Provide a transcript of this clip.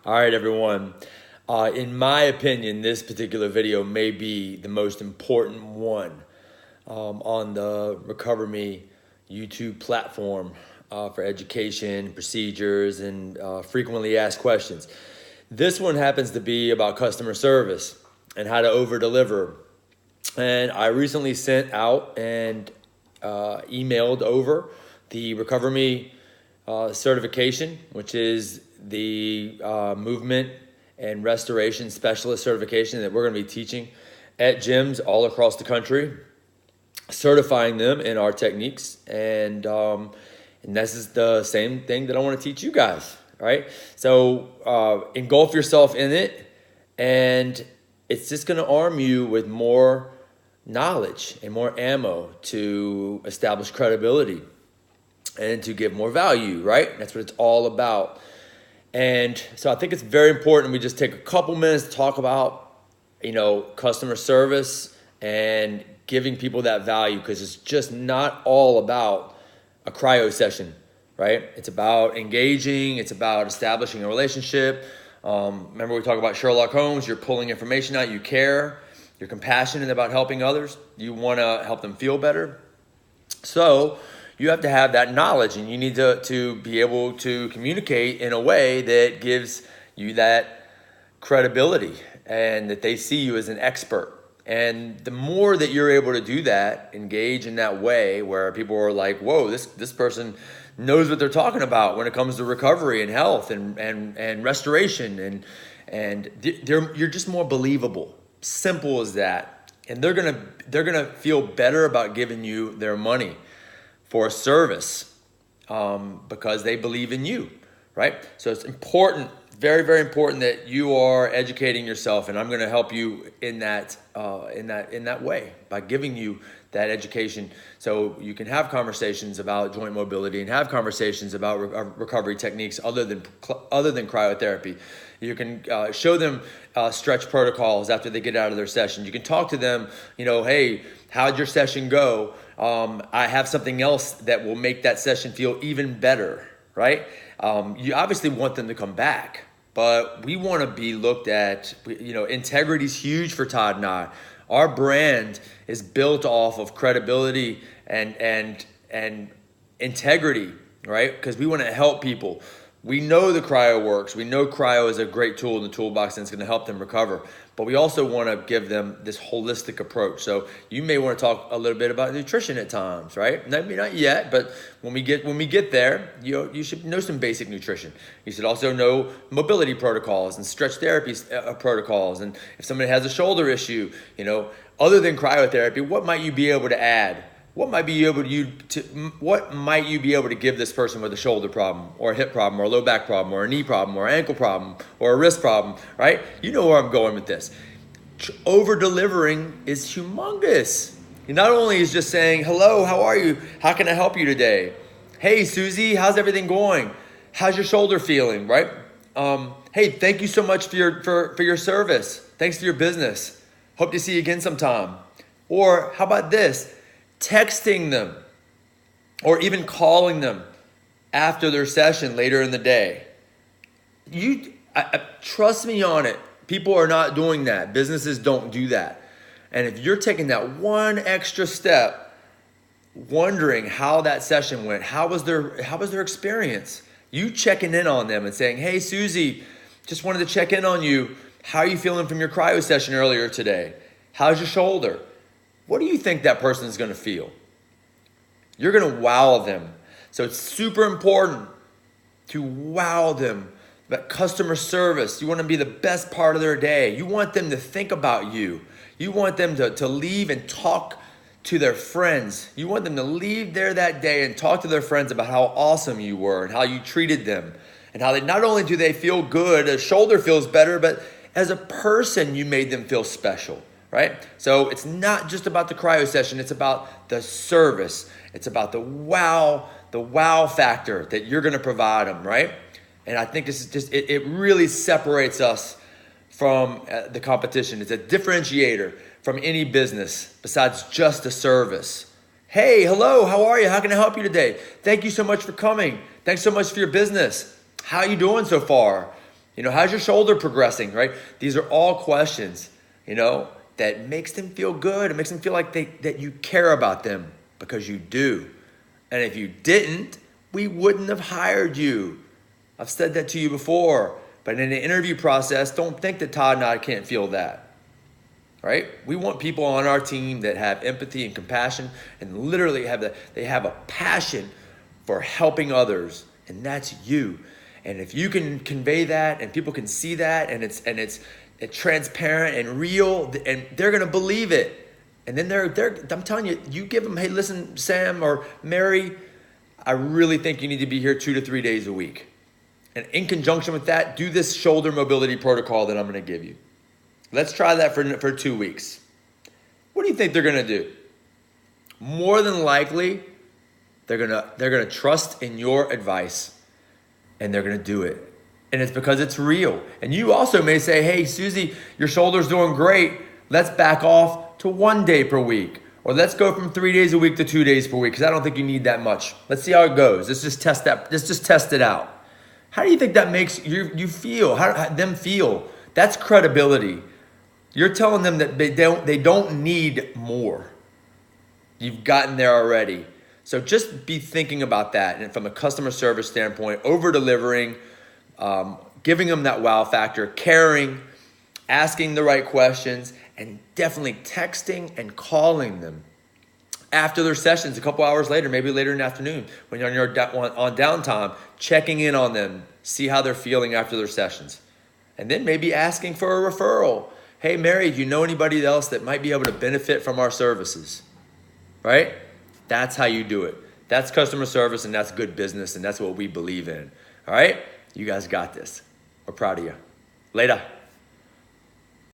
All right, everyone. In my opinion, this particular video may be the most important one on the Recover Me YouTube platform for education, procedures, and frequently asked questions. This one happens to be about customer service and how to over-deliver. And I recently sent out and emailed over the Recover Me certification, which is the movement and restoration specialist certification that we're going to be teaching at gyms all across the country, certifying them in our techniques. And this is the same thing that I want to teach you guys, right? So engulf yourself in it, and it's just going to arm you with more knowledge and more ammo to establish credibility and to give more value, right? That's what it's all about. And so I think it's very important we just take a couple minutes to talk about, customer service and giving people that value, because it's just not all about a cryo session, right? It's about engaging. It's about establishing a relationship. Remember we talk about Sherlock Holmes. You're pulling information out. You care. You're compassionate about helping others. You want to help them feel better. So you have to have that knowledge, and you need to be able to communicate in a way that gives you that credibility and that they see you as an expert. And the more that you're able to do that, engage in that way where people are like, whoa, this person knows what they're talking about when it comes to recovery and health and restoration, and you're just more believable. Simple as that. And they're gonna feel better about giving you their money for a service because they believe in you, right? So it's important, very, very important that you are educating yourself, and I'm going to help you in that way by giving you that education, so you can have conversations about joint mobility and have conversations about recovery techniques other than cryotherapy. You can show them stretch protocols after they get out of their session. You can talk to them, hey, how'd your session go? I have something else that will make that session feel even better, right? You obviously want them to come back, but we want to be looked at. Integrity is huge for Todd and I. Our brand is built off of credibility and integrity, right? Because we want to help people. We know the cryo works. We know cryo is a great tool in the toolbox and it's going to help them recover. But we also want to give them this holistic approach. So you may want to talk a little bit about nutrition at times, right? Maybe not yet, but when we get there, you should know some basic nutrition. You should also know mobility protocols and stretch therapy protocols. And if somebody has a shoulder issue, other than cryotherapy, what might you be able to add? What might you be able to give this person with a shoulder problem or a hip problem or a low back problem or a knee problem or an ankle problem or a wrist problem, right? You know where I'm going with this. Over-delivering is humongous. Not only is just saying, hello, how are you? How can I help you today? Hey, Susie, how's everything going? How's your shoulder feeling, right? Hey, thank you so much for your service. Thanks for your business. Hope to see you again sometime. Or how about this? Texting them or even calling them after their session later in the day. Trust me on it. People are not doing that. Businesses don't do that. And if you're taking that one extra step, wondering how that session went, how was their experience? You checking in on them and saying, hey, Susie, just wanted to check in on you. How are you feeling from your cryo session earlier today? How's your shoulder? What do you think that person is going to feel? You're going to wow them. So it's super important to wow them. That customer service, you want to be the best part of their day. You want them to think about you. You want them to leave and talk to their friends. You want them to leave there that day and talk to their friends about how awesome you were and how you treated them and how not only do they feel good, a shoulder feels better, but as a person, you made them feel special. Right? So it's not just about the cryo session. It's about the service. It's about the wow factor that you're going to provide them, right? And I think this is just, it really separates us from the competition. It's a differentiator from any business besides just a service. Hey, hello, how are you? How can I help you today? Thank you so much for coming. Thanks so much for your business. How are you doing so far? You know, how's your shoulder progressing, right? These are all questions, you know, that makes them feel good. It makes them feel like that you care about them, because you do. And if you didn't, we wouldn't have hired you. I've said that to you before, but in the interview process, don't think that Todd and I can't feel that, right? We want people on our team that have empathy and compassion and literally they have a passion for helping others, and that's you. And if you can convey that and people can see that, and it's transparent and real, and they're gonna believe it. And then I'm telling you, you give them, hey, listen, Sam or Mary, I really think you need to be here 2 to 3 days a week. And in conjunction with that, do this shoulder mobility protocol that I'm gonna give you. Let's try that for 2 weeks. What do you think they're gonna do? More than likely, they're gonna trust in your advice, and they're gonna do it. And it's because it's real. And you also may say, hey, Susie, your shoulder's doing great. Let's back off to 1 day per week. Or let's go from 3 days a week to 2 days per week, because I don't think you need that much. Let's see how it goes. Let's just test that. Let's just test it out. How do you think that makes you feel? How them feel? That's credibility. You're telling them that they don't need more. You've gotten there already. So just be thinking about that, and from a customer service standpoint, over-delivering, giving them that wow factor, caring, asking the right questions, and definitely texting and calling them after their sessions a couple hours later, maybe later in the afternoon when you're on downtime, checking in on them, see how they're feeling after their sessions. And then maybe asking for a referral. Hey, Mary, do you know anybody else that might be able to benefit from our services? Right? That's how you do it. That's customer service, and that's good business, and that's what we believe in. All right? You guys got this. We're proud of you. Later.